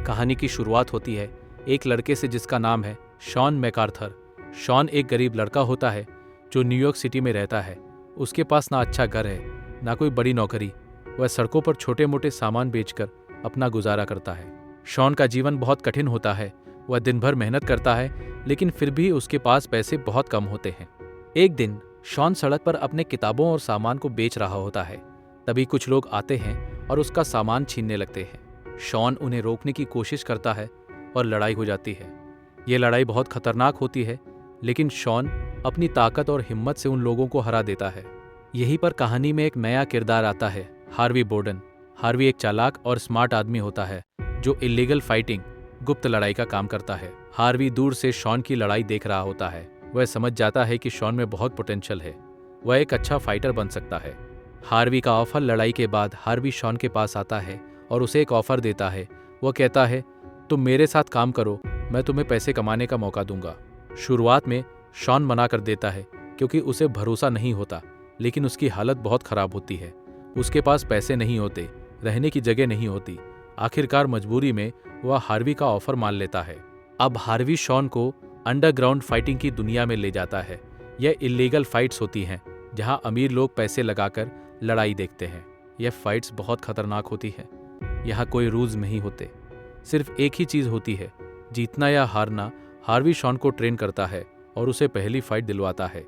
कहानी की शुरुआत होती है एक लड़के से जिसका नाम है शॉन मैकार्थर। शॉन एक गरीब लड़का होता है जो न्यूयॉर्क सिटी में रहता है। उसके पास ना अच्छा घर है, ना कोई बड़ी नौकरी। वह सड़कों पर छोटे मोटे सामान बेचकर अपना गुजारा करता है। शॉन का जीवन बहुत कठिन होता है। वह दिन भर मेहनत करता है, लेकिन फिर भी उसके पास पैसे बहुत कम होते हैं। एक दिन शॉन सड़क पर अपने किताबों और सामान को बेच रहा होता है। तभी कुछ लोग आते हैं और उसका सामान छीनने लगते हैं। शॉन उन्हें रोकने की कोशिश करता है और लड़ाई हो जाती है। ये लड़ाई बहुत खतरनाक होती है, लेकिन शॉन अपनी ताकत और हिम्मत से उन लोगों को हरा देता है। यहीं पर कहानी में एक नया किरदार आता है, हार्वी बोर्डन। हार्वी एक चालाक और स्मार्ट आदमी होता है जो इलीगल फाइटिंग, गुप्त लड़ाई का काम करता है। हार्वी दूर से शॉन की लड़ाई देख रहा होता है। वह समझ जाता है कि शॉन में बहुत पोटेंशियल है, वह एक अच्छा फाइटर बन सकता है। हार्वी का ऑफर लड़ाई के बाद हार्वी शॉन के पास आता है और उसे एक ऑफर देता है। वह कहता है, तुम मेरे साथ काम करो, मैं तुम्हें पैसे कमाने का मौका दूंगा। शुरुआत में शॉन मना कर देता है क्योंकि उसे भरोसा नहीं होता, लेकिन उसकी हालत बहुत खराब होती है। उसके पास पैसे नहीं होते, रहने की जगह नहीं होती। आखिरकार मजबूरी में वह हार्वी का ऑफर मान लेता है। अब हार्वी शॉन को अंडरग्राउंड फाइटिंग की दुनिया में ले जाता है। यह इलीगल फाइट्स होती हैं जहां अमीर लोग पैसे लगाकर लड़ाई देखते हैं। यह फाइट्स बहुत खतरनाक होती हैं। यहाँ कोई रूल्स नहीं होते, सिर्फ एक ही चीज होती है, जीतना या हारना। हार्वी शॉन को ट्रेन करता है और उसे पहली फाइट दिलवाता है।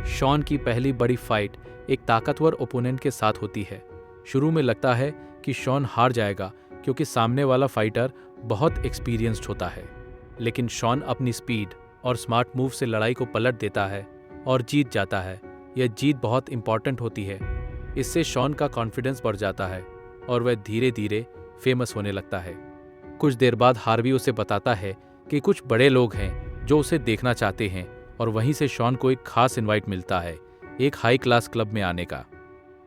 शॉन की पहली बड़ी फाइट एक ताकतवर ओपोनेंट के साथ होती है। शुरू में लगता है कि शॉन हार जाएगा क्योंकि सामने वाला फाइटर बहुत एक्सपीरियंस्ड होता है, लेकिन शॉन अपनी स्पीड और स्मार्ट मूव से लड़ाई को पलट देता है और जीत जाता है। यह जीत बहुत इंपॉर्टेंट होती है। इससे शॉन का कॉन्फिडेंस बढ़ जाता है और वह धीरे धीरे फेमस होने लगता है। कुछ देर बाद हार्वी उसे बताता है कि कुछ बड़े लोग हैं जो उसे देखना चाहते हैं, और वहीं से शॉन को एक खास इनवाइट मिलता है, एक हाई क्लास क्लब में आने का।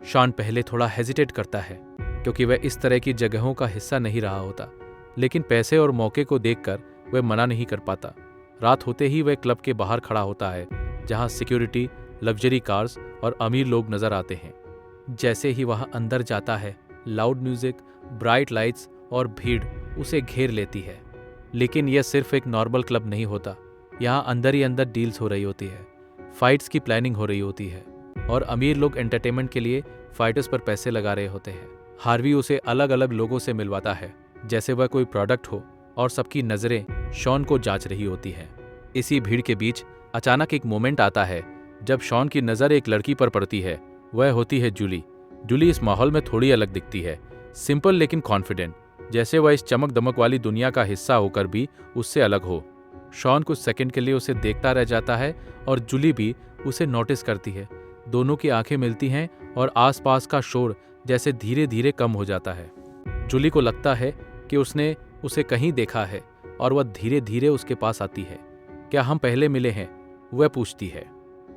शॉन पहले थोड़ा हेजिटेट करता है क्योंकि वह इस तरह की जगहों का हिस्सा नहीं रहा होता, लेकिन पैसे और मौके को देखकर वह मना नहीं कर पाता। रात होते ही वह क्लब के बाहर खड़ा होता है जहां सिक्योरिटी, लग्जरी कार्स और अमीर लोग नजर आते हैं। जैसे ही वह अंदर जाता है, लाउड म्यूजिक, ब्राइट लाइट्स और भीड़ उसे घेर लेती है। लेकिन यह सिर्फ एक नॉर्मल क्लब नहीं होता। यहाँ अंदर ही अंदर डील्स हो रही होती है, फाइट्स की प्लानिंग हो रही होती है, और अमीर लोग एंटरटेनमेंट के लिए फाइटर्स पर पैसे लगा रहे होते हैं। हार्वी उसे अलग अलग लोगों से मिलवाता है जैसे वह कोई प्रोडक्ट हो, और सबकी नजरें शॉन को जांच रही होती हैं। इसी भीड़ के बीच अचानक एक मोमेंट आता है जब शॉन की नज़र एक लड़की पर पड़ती है। वह होती है जूली। जूली इस माहौल में थोड़ी अलग दिखती है, सिंपल लेकिन कॉन्फिडेंट, जैसे वह इस चमक दमक वाली दुनिया का हिस्सा होकर भी उससे अलग हो। शॉन कुछ सेकंड के लिए उसे देखता रह जाता है और जूली भी उसे नोटिस करती है। दोनों की आंखें मिलती हैं और आसपास का शोर जैसे धीरे धीरे कम हो जाता है। जूली को लगता है कि उसने उसे कहीं देखा है और वह धीरे धीरे उसके पास आती है। क्या हम पहले मिले हैं? वह पूछती है।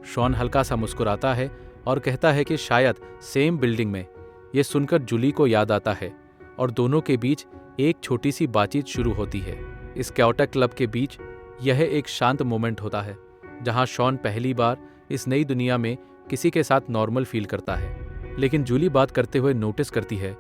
शॉन हल्का सा मुस्कुराता है और कहता है कि शायद सेम बिल्डिंग में। यह सुनकर जूली को याद आता है और दोनों के बीच एक छोटी सी बातचीत शुरू होती है। इस कैओटक क्लब के बीच यह एक शांत मोमेंट होता है जहां शॉन पहली बार इस नई दुनिया में किसी के साथ नॉर्मल फील करता है। लेकिन जूली बात करते हुए नोटिस करती है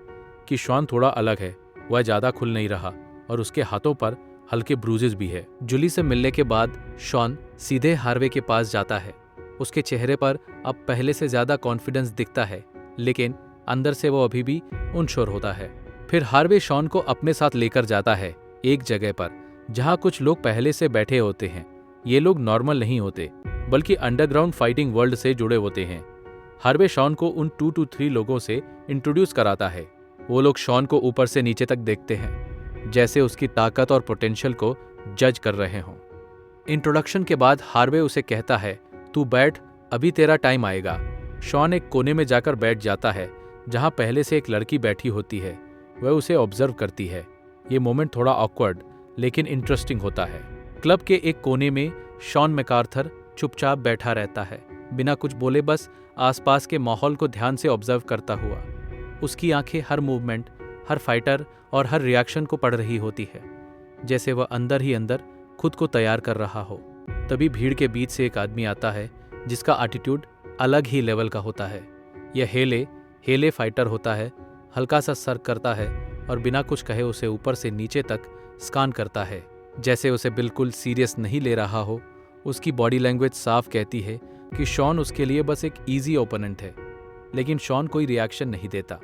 कि शॉन थोड़ा अलग है। वह ज्यादा खुल नहीं रहा और उसके हाथों पर हल्के ब्रूजेस भी है। जूली से मिलने के बाद शॉन सीधे हार्वे के पास जाता है। उसके चेहरे पर अब पहले से ज्यादा कॉन्फिडेंस दिखता है, लेकिन अंदर से वो अभी भी उनश्योर होता है। फिर हार्वे शॉन को अपने साथ लेकर जाता है एक जगह पर जहां कुछ लोग पहले से बैठे होते हैं। ये लोग नॉर्मल नहीं होते, बल्कि अंडरग्राउंड फाइटिंग वर्ल्ड से जुड़े होते हैं। हार्वे शॉन को उन 2 to 3 लोगों से इंट्रोड्यूस कराता है। वो लोग शॉन को ऊपर से नीचे तक देखते हैं, जैसे उसकी ताकत और पोटेंशियल को जज कर रहे हों। इंट्रोडक्शन के बाद हार्वे उसे कहता है, तू बैठ, अभी तेरा टाइम आएगा। शॉन एक कोने में जाकर बैठ जाता है जहां पहले से एक लड़की बैठी होती है। वह उसे ऑब्जर्व करती है। ये मोमेंट थोड़ा ऑकवर्ड लेकिन इंटरेस्टिंग होता है। क्लब के एक कोने में शॉन मैकार्थर चुपचाप बैठा रहता है, बिना कुछ बोले, बस आसपास के माहौल को ध्यान से ऑब्जर्व करता हुआ। उसकी आंखें हर मूवमेंट, हर फाइटर और हर रिएक्शन को पढ़ रही होती है, जैसे वह अंदर ही अंदर खुद को तैयार कर रहा हो। तभी भीड़ के बीच से एक आदमी आता है जिसका एटीट्यूड अलग ही लेवल का होता है। यह हेले फाइटर होता है, हल्का सा सर करता है और बिना कुछ कहे उसे ऊपर से नीचे तक स्कान करता है, जैसे उसे बिल्कुल सीरियस नहीं ले रहा हो। उसकी बॉडी लैंग्वेज साफ कहती है कि शॉन उसके लिए बस एक ईजी ओपोनेंट है। लेकिन शॉन कोई रिएक्शन नहीं देता,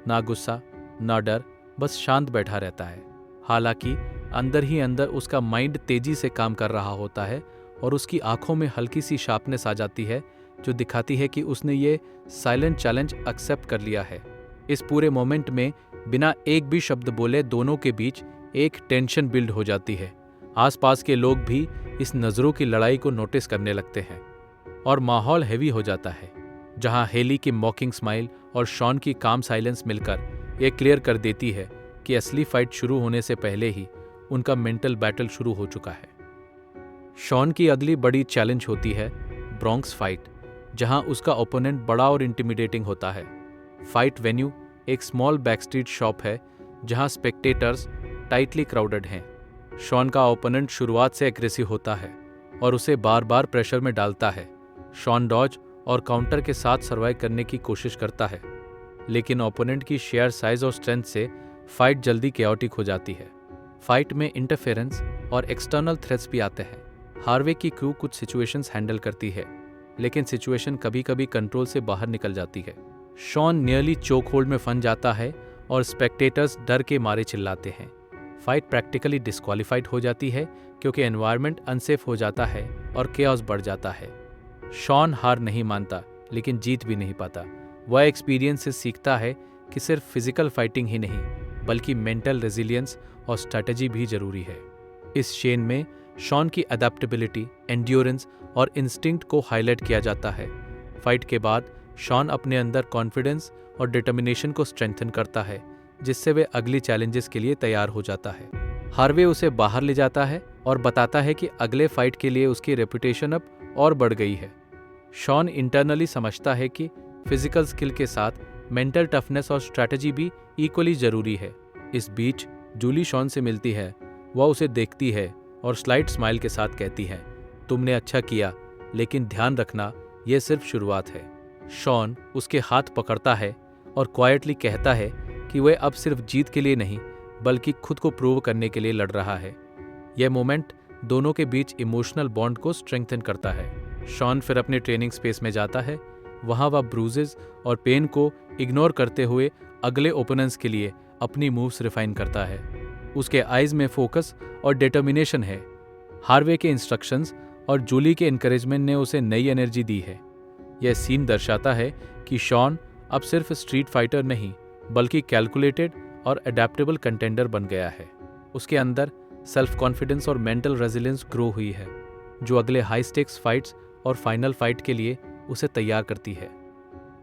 ना गुस्सा ना डर, बस शांत बैठा रहता है। हालांकि अंदर ही अंदर उसका माइंड तेजी से काम कर रहा होता है और उसकी आंखों में हल्की सी शार्पनेस आ जाती है जो दिखाती है कि उसने ये साइलेंट चैलेंज एक्सेप्ट कर लिया है। इस पूरे मोमेंट में बिना एक भी शब्द बोले दोनों के बीच एक टेंशन बिल्ड हो जाती है। आसपास के लोग भी इस नज़रों की लड़ाई को नोटिस करने लगते हैं और माहौल हैवी हो जाता है, जहां हेली की मॉकिंग स्माइल और शॉन की काम साइलेंस मिलकर ये क्लियर कर देती है कि असली फाइट शुरू होने से पहले ही उनका मेंटल बैटल शुरू हो चुका है। शॉन की अगली बड़ी चैलेंज होती है ब्रॉन्क्स फाइट, जहां उसका ओपोनेंट बड़ा और इंटिमिडेटिंग होता है। फाइट वेन्यू एक स्मॉल बैकस्ट्रीट शॉप है जहां स्पेक्टेटर्स टाइटली क्राउडेड हैं। शॉन का ओपोनेंट शुरुआत से एग्रेसिव होता है और उसे बार बार प्रेशर में डालता है। शॉन डॉज और काउंटर के साथ सर्वाइव करने की कोशिश करता है, लेकिन ओपोनेंट की शेयर साइज और स्ट्रेंथ से फाइट जल्दी केओटिक हो जाती है। फाइट में इंटरफेरेंस और एक्सटर्नल थ्रेट्स भी आते हैं। हार्वे की क्रू कुछ सिचुएशंस हैंडल करती है, लेकिन सिचुएशन कभी कभी कंट्रोल से बाहर निकल जाती है। शॉन नियरली चोक होल्ड में फंस जाता है और स्पेक्टेटर्स डर के मारे चिल्लाते हैं। फाइट प्रैक्टिकली डिस्क्वालीफाइड हो जाती है क्योंकि एनवायरनमेंट अनसेफ हो जाता है और केओस बढ़ जाता है। शॉन हार नहीं मानता, लेकिन जीत भी नहीं पाता। वह एक्सपीरियंस से सीखता है कि सिर्फ फिजिकल फाइटिंग ही नहीं, बल्कि मेंटल रेजिलियंस और स्ट्रैटेजी भी जरूरी है। इस चेन में शॉन की अडेप्टेबिलिटी, एंड्योरेंस और इंस्टिंक्ट को हाईलाइट किया जाता है। फाइट के बाद शॉन अपने अंदर कॉन्फिडेंस और डिटर्मिनेशन को स्ट्रेंथन करता है, जिससे वे अगली चैलेंजेस के लिए तैयार हो जाता है। हार्वे उसे बाहर ले जाता है और बताता है कि अगले फाइट के लिए उसकी रेपुटेशन अब और बढ़ गई है। शॉन इंटरनली समझता है कि फिजिकल स्किल के साथ मेंटल टफनेस और स्ट्रैटेजी भी इक्वली जरूरी है। इस बीच जूली शॉन से मिलती है। वह उसे देखती है और स्लाइट स्माइल के साथ कहती है, तुमने अच्छा किया, लेकिन ध्यान रखना यह सिर्फ शुरुआत है। शॉन उसके हाथ पकड़ता है और क्वाइटली कहता है कि वह अब सिर्फ जीत के लिए नहीं, बल्कि खुद को प्रूव करने के लिए लड़ रहा है। यह मोमेंट दोनों के बीच इमोशनल बॉन्ड को स्ट्रेंथन करता है। शॉन फिर अपने ट्रेनिंग स्पेस में जाता है। वहां वह ब्रूजेस और पेन को इग्नोर करते हुए अगले ओपोनेंट्स के लिए अपनी मूव्स रिफाइन करता है। उसके आइज में फोकस और डिटर्मिनेशन है। हार्वे के इंस्ट्रक्शंस और जूली के एनकरेजमेंट ने उसे नई एनर्जी दी है। यह सीन दर्शाता है कि शॉन अब सिर्फ स्ट्रीट फाइटर नहीं, बल्कि कैलकुलेटेड और अडेप्टेबल कंटेंडर बन गया है। उसके अंदर सेल्फ कॉन्फिडेंस और मेंटल रेजिलियंस ग्रो हुई है, जो अगले हाई स्टेक्स फाइट्स और फाइनल फाइट के लिए उसे तैयार करती है।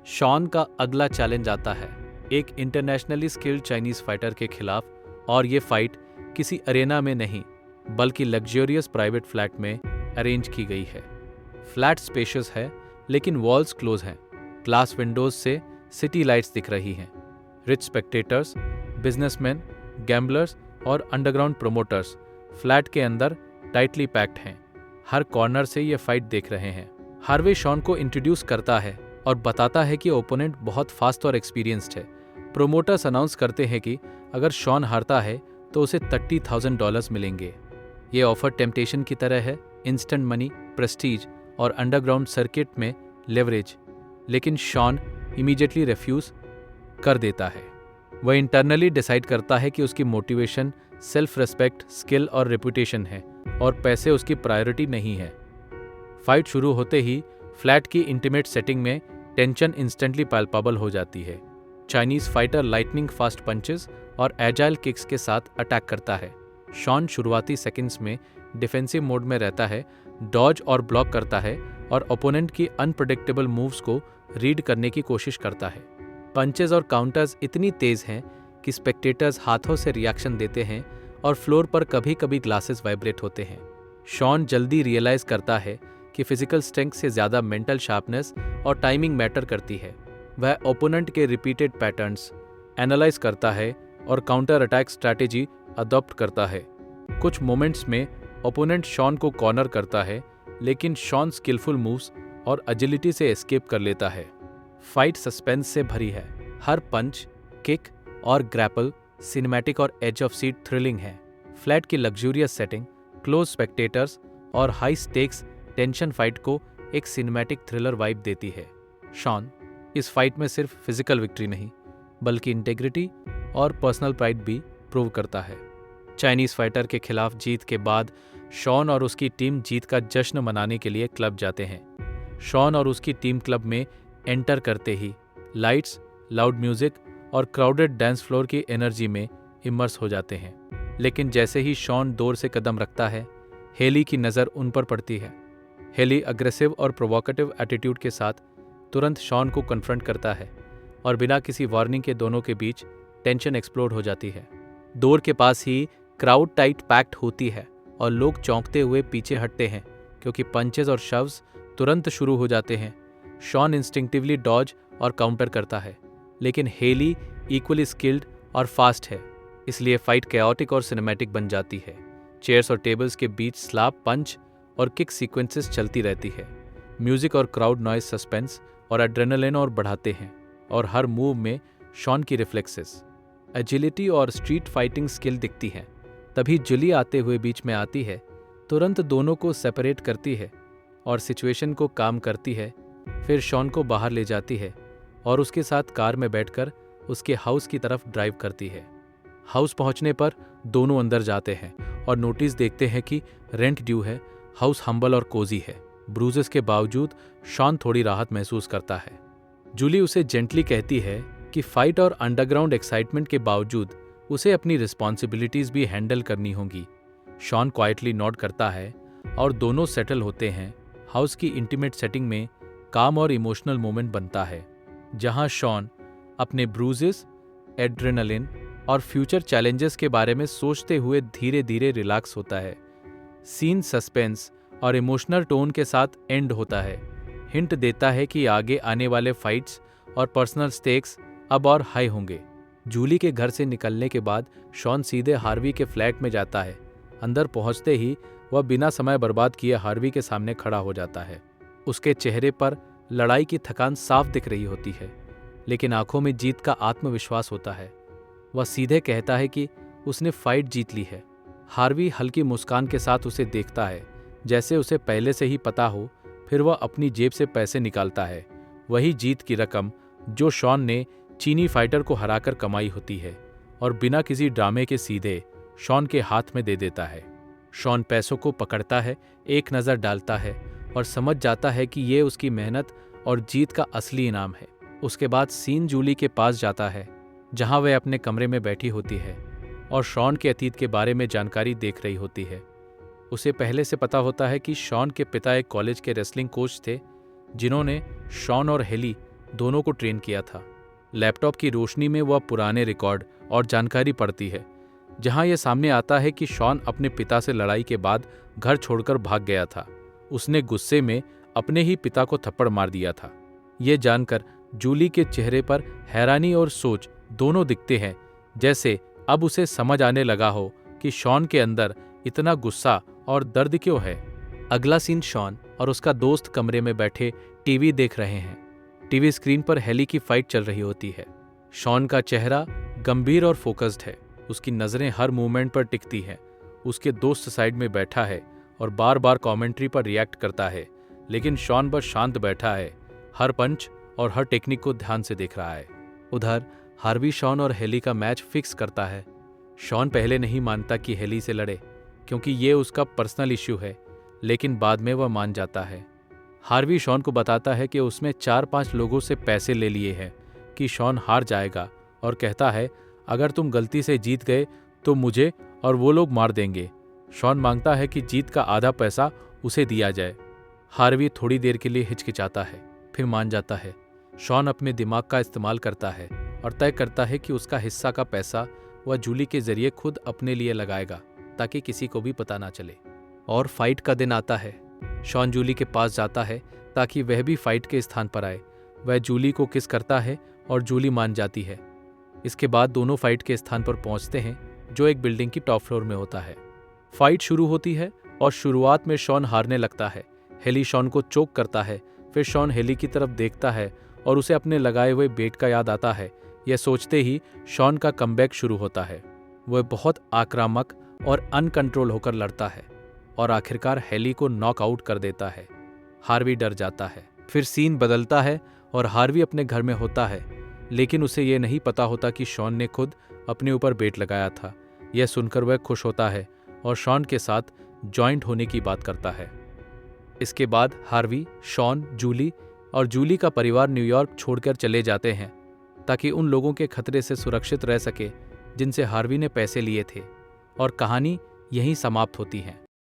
शॉन का अगला चैलेंज आता है एक इंटरनेशनली स्किल्ड चाइनीज फाइटर के खिलाफ, और ये फाइट किसी अरेना में नहीं, बल्कि लग्जरियस प्राइवेट फ्लैट में अरेंज की गई है। फ्लैट स्पेशियस है, लेकिन वॉल्स क्लोज हैं। ग्लास विंडोज से सिटी लाइट्स दिख रही हैं। रिच स्पेक्टेटर्स, बिजनेसमैन, गैम्बलर्स और अंडरग्राउंड प्रोमोटर्स फ्लैट के अंदर टाइटली पैक्ड हैं। हर कॉर्नर से ये फाइट देख रहे हैं। हार्वे शॉन को इंट्रोड्यूस करता है और बताता है कि ओपोनेंट बहुत फास्ट और एक्सपीरियंस्ड है। प्रोमोटर्स अनाउंस करते हैं कि अगर शॉन हारता है तो उसे $30,000 मिलेंगे। ये ऑफर टेम्पटेशन की तरह है, इंस्टेंट मनी, प्रेस्टीज और अंडरग्राउंड सर्किट में लेवरेज। लेकिन शॉन इमीडिएटली रिफ्यूज कर देता है। वह इंटरनली डिसाइड करता है कि उसकी मोटिवेशन सेल्फ रेस्पेक्ट, स्किल और रेपुटेशन है और पैसे उसकी प्रायोरिटी नहीं है। फाइट शुरू होते ही फ्लैट की इंटीमेट सेटिंग में टेंशन इंस्टेंटली पैल्पेबल हो जाती है। Chinese fighter lightning fast punches और एजाइल किक्स के साथ अटैक करता है। शॉन शुरुआती सेकंड्स में डिफेंसिव मोड में रहता है, डॉज और ब्लॉक करता है और ओपोनेंट की अनप्रेडिक्टेबल मूव्स को रीड करने की कोशिश करता है। पंचेस और काउंटर्स इतनी तेज हैं कि स्पेक्टेटर्स हाथों से रिएक्शन देते हैं और फ्लोर पर कभी कभी ग्लासेस वाइब्रेट होते हैं। शॉन जल्दी रियलाइज करता है कि फिजिकल स्ट्रेंथ से ज़्यादा मेंटल शार्पनेस और टाइमिंग मैटर करती है। वह ओपोनेंट के रिपीटेड पैटर्न्स एनालाइज करता है और काउंटर अटैक स्ट्रैटेजी अडॉप्ट करता है। कुछ मोमेंट्स में ओपोनेंट शॉन को कॉर्नर करता है, लेकिन शॉन स्किलफुल मूव्स और एजिलिटी से एस्केप कर लेता है। फाइट सस्पेंस से भरी है। हर पंच, किक और ग्रैपल सिनेमैटिक और एज ऑफ सीट थ्रिलिंग है। फ्लैट की लग्जूरियस सेटिंग, क्लोज स्पेक्टेटर्स और हाई स्टेक्स टेंशन फाइट को एक सिनेमैटिक थ्रिलर वाइब देती है। शॉन इस फाइट में सिर्फ फिजिकल विक्ट्री नहीं बल्कि इंटेग्रिटी और पर्सनल प्राइड भी प्रूव करता है। चाइनीज फाइटर के खिलाफ जीत के बाद शॉन और उसकी टीम जीत का जश्न मनाने के लिए क्लब जाते हैं। शॉन और उसकी टीम क्लब में एंटर करते ही लाइट्स, लाउड म्यूजिक और क्राउडेड डांस फ्लोर की एनर्जी में इमर्स हो जाते हैं। लेकिन जैसे ही शॉन डोर से कदम रखता है, हेली की नज़र उन पर पड़ती है। हेली अग्रेसिव और प्रोवोकेटिव एटीट्यूड के साथ तुरंत शॉन को कन्फ्रंट करता है और बिना किसी वार्निंग के दोनों के बीच टेंशन एक्सप्लोड हो जाती है। डोर के पास ही क्राउड टाइट पैक्ड होती है और लोग चौंकते हुए पीछे हटते हैं क्योंकि पंचेस और शव्स तुरंत शुरू हो जाते हैं। शॉन इंस्टिंक्टिवली डॉज और काउंटर करता है, लेकिन हेली इक्वली स्किल्ड और फास्ट है, इसलिए फाइट कैओटिक और सिनेमैटिक बन जाती है। चेयर्स और टेबल्स के बीच स्लैप, पंच और किक सीक्वेंसेस चलती रहती है। म्यूजिक और क्राउड नॉइज सस्पेंस और एड्रेनलिन और बढ़ाते हैं और हर मूव में शॉन की रिफ्लेक्सेस, एजिलिटी और स्ट्रीट फाइटिंग स्किल दिखती हैं। तभी जूली आते हुए बीच में आती है, तुरंत दोनों को सेपरेट करती है और सिचुएशन को काम करती है। फिर शॉन को बाहर ले जाती है और उसके साथ कार में बैठकर उसके हाउस की तरफ ड्राइव करती है। हाउस पहुंचने पर दोनों अंदर जाते हैं और नोटिस देखते हैं कि रेंट ड्यू है। हाउस हम्बल और कोजी है। ब्रूजेस के बावजूद शॉन थोड़ी राहत महसूस करता है। जूली उसे जेंटली कहती है कि फाइट और अंडरग्राउंड एक्साइटमेंट के बावजूद उसे अपनी रिस्पॉन्सिबिलिटीज भी हैंडल करनी होंगी। शॉन क्वाइटली नॉड करता है और दोनों सेटल होते हैं। हाउस की इंटीमेट सेटिंग में काम और इमोशनल मोमेंट बनता है, जहां शॉन अपने ब्रूजेस, एड्रेनलिन और फ्यूचर चैलेंजेस के बारे में सोचते हुए धीरे धीरे रिलैक्स होता है। सीन सस्पेंस और इमोशनल टोन के साथ एंड होता है, हिंट देता है कि आगे आने वाले फाइट्स और पर्सनल स्टेक्स अब और हाई होंगे। जूली के घर से निकलने के बाद शॉन सीधे हार्वी के फ्लैट में जाता है। अंदर पहुंचते ही वह बिना समय बर्बाद किए हार्वी के सामने खड़ा हो जाता है। उसके चेहरे पर लड़ाई की थकान साफ दिख रही होती है, लेकिन आंखों में जीत का आत्मविश्वास होता है। वह सीधे कहता है कि उसने फाइट जीत ली है। हार्वी हल्की मुस्कान के साथ उसे देखता है, जैसे उसे पहले से ही पता हो। फिर वह अपनी जेब से पैसे निकालता है, वही जीत की रकम जो शॉन ने चीनी फाइटर को हराकर कमाई होती है, और बिना किसी ड्रामे के सीधे शॉन के हाथ में दे देता है। शॉन पैसों को पकड़ता है, एक नज़र डालता है और समझ जाता है कि ये उसकी मेहनत और जीत का असली इनाम है। उसके बाद सीन जूली के पास जाता है, जहां वह अपने कमरे में बैठी होती है और शॉन के अतीत के बारे में जानकारी देख रही होती है। उसे पहले से पता होता है कि शॉन के पिता एक कॉलेज के रेसलिंग कोच थे, जिन्होंने शॉन और हेली दोनों को ट्रेन किया था। लैपटॉप की रोशनी में वह पुराने रिकॉर्ड और जानकारी पढ़ती है, जहां यह सामने आता है कि शॉन अपने पिता से लड़ाई के बाद घर छोड़कर भाग गया था। उसने गुस्से में अपने ही पिता को थप्पड़ मार दिया था। ये जानकर जूली के चेहरे पर हैरानी और सोच दोनों दिखते हैं, जैसे अब उसे समझ आने लगा हो कि शॉन के अंदर इतना गुस्सा और दर्द क्यों है। अगला सीन शॉन और उसका दोस्त कमरे में बैठे टीवी देख रहे हैं। टीवी स्क्रीन पर हेली की फाइट चल रही होती है। शॉन का चेहरा गंभीर और फोकस्ड है, उसकी नज़रें हर मूवमेंट पर टिकती हैं। उसके दोस्त साइड में बैठा है और बार बार कमेंट्री पर रिएक्ट करता है, लेकिन शॉन बस शांत बैठा है, हर पंच और हर टेक्निक को ध्यान से देख रहा है। उधर हार्वी शॉन और हेली का मैच फिक्स करता है। शॉन पहले नहीं मानता कि हेली से लड़े, क्योंकि ये उसका पर्सनल इश्यू है, लेकिन बाद में वह मान जाता है। हार्वी शॉन को बताता है कि उसने 4-5 लोगों से पैसे ले लिए हैं कि शॉन हार जाएगा, और कहता है अगर तुम गलती से जीत गए तो मुझे और वो लोग मार देंगे। शॉन मांगता है कि जीत का आधा पैसा उसे दिया जाए। हार्वी थोड़ी देर के लिए हिचकिचाता है, फिर मान जाता है। शॉन अपने दिमाग का इस्तेमाल करता है और तय करता है कि उसका हिस्सा का पैसा वह जूली के जरिए खुद अपने लिए लगाएगा, ताकि किसी को भी पता ना चले। और फाइट का दिन आता है। शॉन जूली के पास जाता है ताकि वह भी फाइट के स्थान पर आए। वह जूली को किस करता है और जूली मान जाती है। इसके बाद दोनों फाइट के स्थान पर पहुंचते हैं, जो एक बिल्डिंग की टॉप फ्लोर में होता है। फाइट शुरू होती है और शुरुआत में शॉन हारने लगता है। हेली शॉन को चोक करता है। फिर शॉन हेली की तरफ देखता है और उसे अपने लगाए हुए बेट का याद आता है। यह सोचते ही शॉन का कमबैक शुरू होता है। वह बहुत आक्रामक और अनकंट्रोल होकर लड़ता है और आखिरकार हैली को नॉकआउट कर देता है। हार्वी डर जाता है। फिर सीन बदलता है और हार्वी अपने घर में होता है, लेकिन उसे यह नहीं पता होता कि शॉन ने खुद अपने ऊपर बेट लगाया था। यह सुनकर वह खुश होता है और शॉन के साथ जॉइंट होने की बात करता है। इसके बाद हार्वी, शॉन, जूली और जूली का परिवार न्यूयॉर्क छोड़कर चले जाते हैं ताकि उन लोगों के खतरे से सुरक्षित रह सके जिनसे हार्वी ने पैसे लिए थे, और कहानी यहीं समाप्त होती है।